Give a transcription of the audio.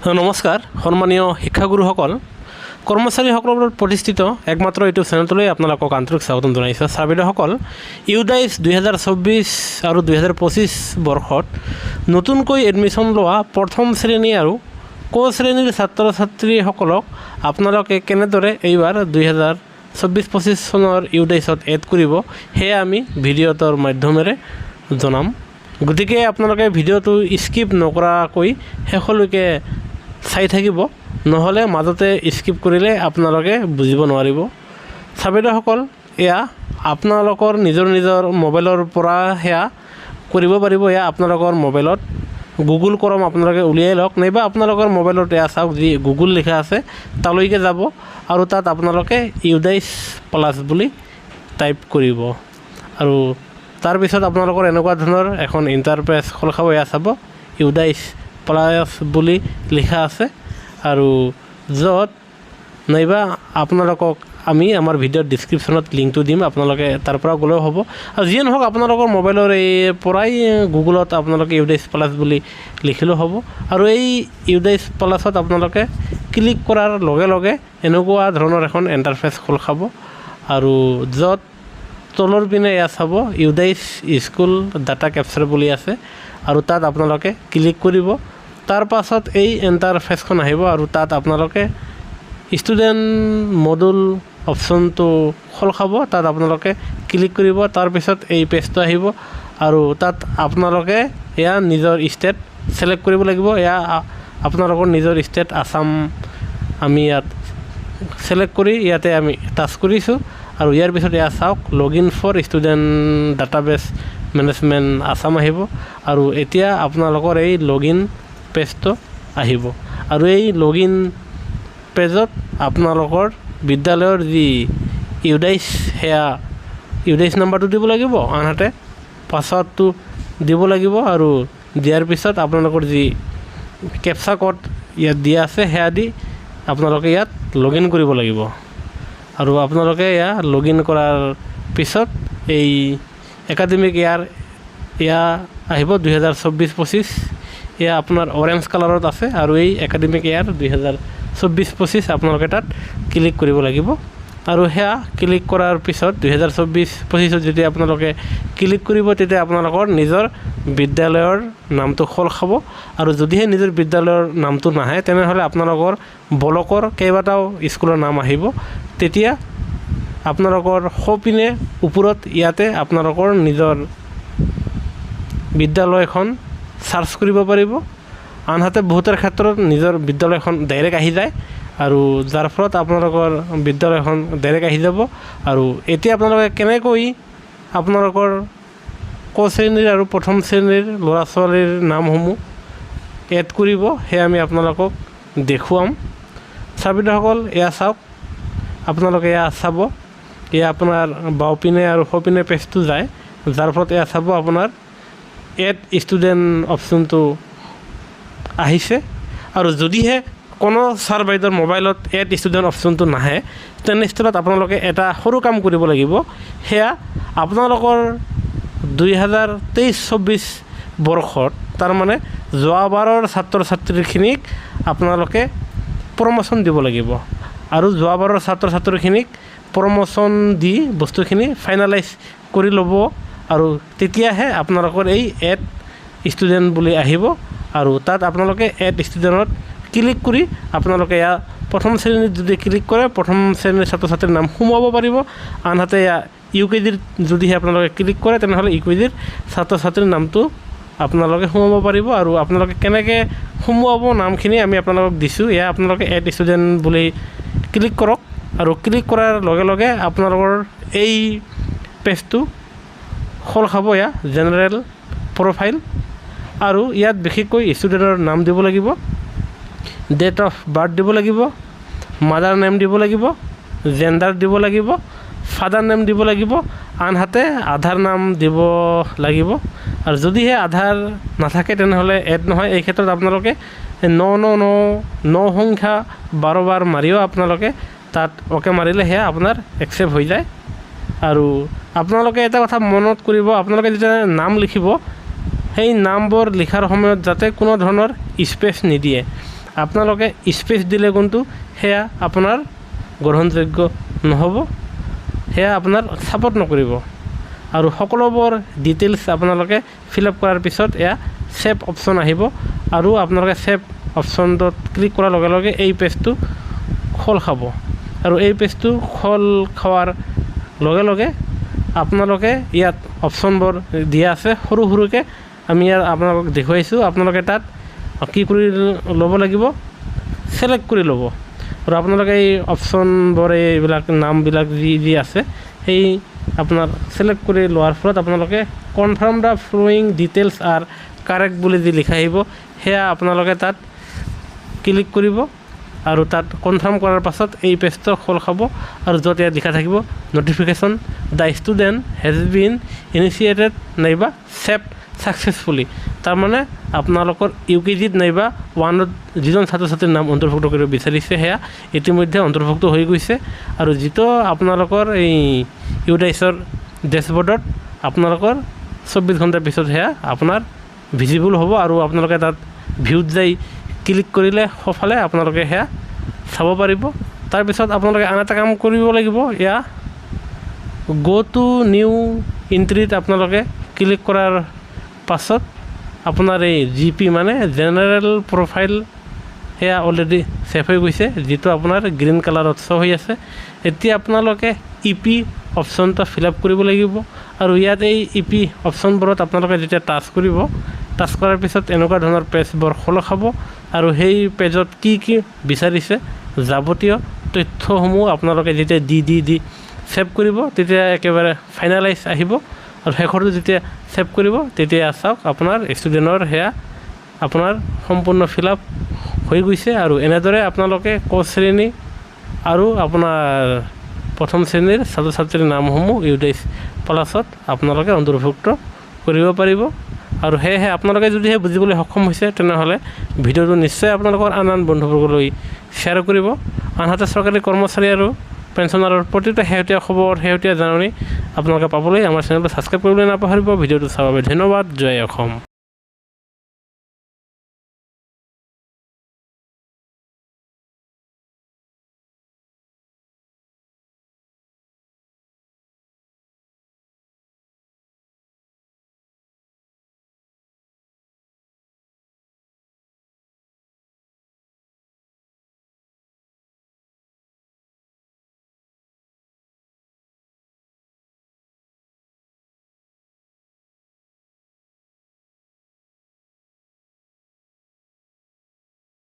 নমস্কাৰ সন্মানীয় শিক্ষাগুৰুসকল কৰ্মচাৰীসকলৰ প্ৰতিষ্ঠিত একমাত্ৰ ইউটিউব চেনেলটোলৈ আপোনালোকক আন্তৰিক স্বাগতম জনাইছোঁ। ছাত্ৰসকল ইউডাইছ 2024 আৰু 2025 বৰ্ষত নতুনকৈ এডমিশ্যন লোৱা প্ৰথম শ্ৰেণী আৰু ক শ্ৰেণীৰ ছাত্ৰ ছাত্ৰীসকলক আপোনালোকে কেনেদৰে এইবাৰ 2024-25 চনৰ ইউডাইছত এড কৰিব সেয়া আমি ভিডিঅ'টোৰ মাধ্যমেৰে জনাম। গতিকে আপোনালোকে ভিডিঅ'টো স্কিপ নকৰাকৈ শেষলৈকে চাই থাকিব, নহ'লে মাজতে স্কিপ কৰিলে আপোনালোকে বুজিব নোৱাৰিব। ছাত্ৰসকল এয়া আপোনালোকৰ নিজৰ মোবাইলৰ পৰা সেয়া কৰিব পাৰিব। এয়া আপোনালোকৰ মোবাইলত গুগল ক্ৰম আপোনালোকে উলিয়াই লওক, নাইবা আপোনালোকৰ মোবাইলত এয়া চাওক যি গুগল লিখা আছে তালৈকে যাব আৰু তাত আপোনালোকে ইউডাইছ প্লাছ বুলি টাইপ কৰিব আৰু তাৰপিছত আপোনালোকৰ এনেকুৱা ধৰণৰ এখন ইণ্টাৰফেচ খোল খাব। এয়া চাব ইউডাইছ প্লাছ বুলি লিখা আছে আৰু য'ত নাইবা আপোনালোকক আমি আমাৰ ভিডিঅ'ৰ ডিছক্ৰিপশ্যনত লিংকটো দিম, আপোনালোকে তাৰ পৰা গ'লেও হ'ব। আৰু যিয়ে নহওক আপোনালোকৰ মোবাইলৰ এই পৰাই গুগলত আপোনালোকে ইউডাইছ প্লাছ বুলি লিখিলেও হ'ব। আৰু এই ইউডাইছ প্লাছত আপোনালোকে ক্লিক কৰাৰ লগে লগে এনেকুৱা ধৰণৰ এখন ইণ্টাৰফেচ খোল খাব আৰু য'ত তলৰ পিনে এয়া চাব ইউডাইছ স্কুল ডাটা কেপচাৰ বুলি আছে আৰু তাত আপোনালোকে ক্লিক কৰিব। তাৰ পাছত এই ইণ্টাৰফেচখন আহিব আৰু তাত আপোনালোকে ষ্টুডেণ্ট মডুল অপশ্যনটো খোল খাব, তাত আপোনালোকে ক্লিক কৰিব। তাৰপিছত এই পেজটো আহিব আৰু তাত আপোনালোকে এয়া নিজৰ ষ্টেট ছিলেক্ট কৰিব লাগিব। এয়া আপোনালোকৰ নিজৰ ষ্টেট আসাম আমি ইয়াত ছিলেক্ট কৰি ইয়াতে আমি টাচ কৰিছোঁ আৰু ইয়াৰ পিছত এয়া চাওক log in for student database management Assam আহিব আৰু এতিয়া আপোনালোকৰ এই লগ ইন পেজটো আহিব আৰু এই লগ ইন পেজত আপোনালোকৰ বিদ্যালয়ৰ যি ইউডাইছ সেয়া ইউডাইছ নাম্বাৰটো দিব লাগিব, আনহাতে পাছৱৰ্ডটো দিব লাগিব আৰু দিয়াৰ পিছত আপোনালোকৰ যি কেপচা কোড ইয়াত দিয়া আছে সেয়া দি আপোনালোকে ইয়াত লগ ইন কৰিব লাগিব আৰু আপোনালোকে এয়া লগ ইন কৰাৰ পিছত এই একাডেমিক এয়া আহিব 2024-25। এয়া আপোনাৰ অৰেঞ্জ কালাৰত আছে আৰু এই একাডেমিক 2024-25 আপোনালোকে তাত ক্লিক কৰিব লাগিব আৰু সেয়া ক্লিক কৰাৰ পিছত 2024-25 যেতিয়া আপোনালোকে ক্লিক কৰিব তেতিয়া আপোনালোকৰ নিজৰ বিদ্যালয়ৰ নামটো খোল খাব আৰু যদিহে নিজৰ বিদ্যালয়ৰ নামটো নাহে তেনেহ'লে আপোনালোকৰ ব্লকৰ কেইবাটাও স্কুলৰ নাম আহিব। তেতিয়া আপোনালোকৰ সোঁপিনে ওপৰত ইয়াতে আপোনালোকৰ নিজৰ বিদ্যালয়খন চাৰ্চ কৰিব পাৰিব, আনহাতে বহুতৰ ক্ষেত্ৰত নিজৰ বিদ্যালয়খন ডাইৰেক্ট আহি যায় আৰু যাৰ ফলত আপোনালোকৰ বিদ্যালয়খন ডাইৰেক্ট আহি যাব। আৰু এতিয়া আপোনালোকে কেনেকৈ আপোনালোকৰ ক শ্ৰেণীৰ আৰু প্ৰথম শ্ৰেণীৰ ল'ৰা ছোৱালীৰ নামসমূহ এড কৰিব সেয়া আমি আপোনালোকক দেখুৱাম। ছাত্ৰসকল এয়া চাওক, আপোনালোকে এয়া চাব, এয়া আপোনাৰ বাওঁপিনে আৰু সোঁপিনে পেজটো যায়, যাৰ ফলত এয়া চাব আপোনাৰ এড ষ্টুডেণ্ট অপশ্যনটো আহিছে আৰু যদিহে কোনো ছাৰ বাইদেউৰ মোবাইলত এড ষ্টুডেণ্ট অপশ্যনটো নাহে তেনেস্থলত আপোনালোকে এটা সৰু কাম কৰিব লাগিব। সেয়া আপোনালোকৰ 2023-24 বৰ্ষত তাৰমানে যোৱাবাৰৰ ছাত্ৰ ছাত্ৰীখিনিক আপোনালোকে প্ৰমোশ্যন দিব লাগিব আৰু যোৱাবাৰৰ ছাত্ৰ ছাত্ৰীখিনিক প্ৰমোশ্যন দি বস্তুখিনি ফাইনেলাইজ কৰি ল'ব আৰু তেতিয়াহে আপোনালোকৰ এই এড ষ্টুডেণ্ট বুলি আহিব আৰু তাত আপোনালোকে এড ষ্টুডেণ্টত ক্লিক কৰি আপোনালোকে এয়া প্ৰথম শ্ৰেণীত যদি ক্লিক কৰে প্ৰথম শ্ৰেণীৰ ছাত্ৰ ছাত্ৰীৰ নাম সোমোৱাব পাৰিব, আনহাতে এয়া ইউকেজিৰ যদিহে আপোনালোকে ক্লিক কৰে তেনেহ'লে ইউকেজিৰ ছাত্ৰ ছাত্ৰীৰ নামটো আপোনালোকে সোমাব পাৰিব। আৰু আপোনালোকে কেনেকৈ সোমোৱাব নামখিনি আমি আপোনালোকক দিছোঁ। এয়া আপোনালোকে এড ষ্টুডেণ্ট বুলি ক্লিক কৰক আৰু ক্লিক কৰাৰ লগে লগে আপোনালোকৰ এই পেজটো খোল খাব। এয়া জেনেৰেল প্ৰফাইল আৰু ইয়াত বিশেষকৈ ষ্টুডেণ্টৰ নাম দিব লাগিব, ডেট অফ বাৰ্থ দিব লাগিব, মাদাৰ নেম দিব লাগিব, জেণ্ডাৰ দিব লাগিব, ফাদাৰ নেম দিব লাগিব, আনহাতে আধাৰ নাম দিব লাগিব আৰু যদিহে আধাৰ নাথাকে তেনেহ'লে এড নহয়। এই ক্ষেত্ৰত আপোনালোকে 999 সংখ্যা 12 বাৰ মাৰিও আপোনালোকে তাত অ'কে মাৰিলে সেয়া আপোনাৰ একচেপ্ট হৈ যায়। আৰু আপোনালোকে এটা কথা মনত কৰিব, আপোনালোকে যেতিয়া নাম লিখিব সেই নামবোৰ লিখাৰ সময়ত যাতে কোনো ধৰণৰ স্পেচ নিদিয়ে আপোনালোকে স্পেচ দিলে কিন্তু সেয়া আপোনাৰ গ্ৰহণযোগ্য নহ'ব, সেয়া আপোনাৰ ছাপোৰ্ট নকৰিব। আৰু সকলোবোৰ ডিটেইলছ আপোনালোকে ফিল আপ কৰাৰ পিছত এয়া ছেভ অপশ্যন আহিব আৰু আপোনালোকে ছেভ অপশ্যনটোত ক্লিক কৰাৰ লগে লগে এই পেজটো খোল খাব। আৰু এই পেজটো খোল খোৱাৰ লগে লগে আপোনালোকে ইয়াত অপশ্যনবোৰ দিয়া আছে সৰু সৰুকৈ, আমি ইয়াত আপোনালোকক দেখুৱাইছোঁ। আপোনালোকে তাত কি কৰি ল'ব লাগিব, ছিলেক্ট কৰি ল'ব। আৰু আপোনালোকে এই অপশ্যনবোৰ এইবিলাক নামবিলাক যি আছে সেই আপোনাৰ ছিলেক্ট কৰি লোৱাৰ ফলত আপোনালোকে confirm the flowing details R correct বুলি যি লিখা আহিব সেয়া আপোনালোকে তাত ক্লিক কৰিব। আৰু তাত কনফাৰ্ম কৰাৰ পাছত এই পেজটো খোল খাব আৰু য'ত ইয়াত লিখা থাকিব notification the student has been initiated নাইবা ছেভ ছাকচেছফুলি। তাৰমানে আপোনালোকৰ UKGত নাইবা 1ত যিজন ছাত্ৰ ছাত্ৰীৰ নাম অন্তৰ্ভুক্ত কৰিব বিচাৰিছে সেয়া ইতিমধ্যে অন্তৰ্ভুক্ত হৈ গৈছে। আৰু যিটো আপোনালোকৰ এই ইউডাইছৰ ডেছবৰ্ডত আপোনালোকৰ 24 ঘণ্টাৰ পিছত সেয়া আপোনাৰ ভিজিবল হ'ব। আৰু আপোনালোকে তাত ভিউত যাই ক্লিক কৰিলে সোঁফালে আপোনালোকে সেয়া চাব পাৰিব। তাৰপিছত আপোনালোকে আন এটা কাম কৰিব লাগিব, এয়া গ' টু নিউ এণ্ট্ৰিত আপোনালোকে ক্লিক কৰাৰ পাছত আপোনাৰ এই GP মানে জেনেৰেল প্ৰফাইল সেয়া অলৰেডি ছেভ হৈ গৈছে, যিটো আপোনাৰ গ্ৰীণ কালাৰত শ্ব' হৈ আছে। এতিয়া আপোনালোকে EP অপশ্যনটো ফিল আপ কৰিব লাগিব। আৰু ইয়াত এই EP অপশ্যনবোৰত আপোনালোকে যেতিয়া টাচ কৰিব, টাচ কৰাৰ পিছত এনেকুৱা ধৰণৰ পেজবোৰ খোল খাব। আৰু সেই পেজত কি কি বিচাৰিছে যাৱতীয় তথ্যসমূহ আপোনালোকে যেতিয়া দি ছেভ কৰিব তেতিয়া একেবাৰে ফাইনেলাইজ আহিব। আৰু শেষৰটো যেতিয়া ছেভ কৰিব তেতিয়া চাওক আপোনাৰ ষ্টুডেণ্টৰ সেয়া আপোনাৰ সম্পূৰ্ণ ফিল আপ হৈ গৈছে। আৰু এনেদৰে আপোনালোকে ক শ্ৰেণী আৰু আপোনাৰ প্ৰথম শ্ৰেণীৰ ছাত্ৰ ছাত্ৰীৰ নামসমূহ ইউডাইছ প্লাছত আপোনালোকে অন্তৰ্ভুক্ত কৰিব পাৰিব। আৰু সেয়েহে আপোনালোকে যদিহে বুজিবলৈ সক্ষম হৈছে তেনেহ'লে ভিডিঅ'টো নিশ্চয় আপোনালোকৰ আন বন্ধুবৰ্গলৈ শ্বেয়াৰ কৰিব। আনহাতে চৰকাৰী কৰ্মচাৰী আৰু পেঞ্চনাৰৰ প্ৰতিটো শেহতীয়া খবৰ, শেহতীয়া জাননী আপোনালোকে পাবলৈ আমাৰ চেনেলটো ছাবস্ক্ৰাইব কৰিবলৈ নাপাহৰিব। ভিডিঅ'টো চাবৰ বাবে ধন্যবাদ। জয় অসম।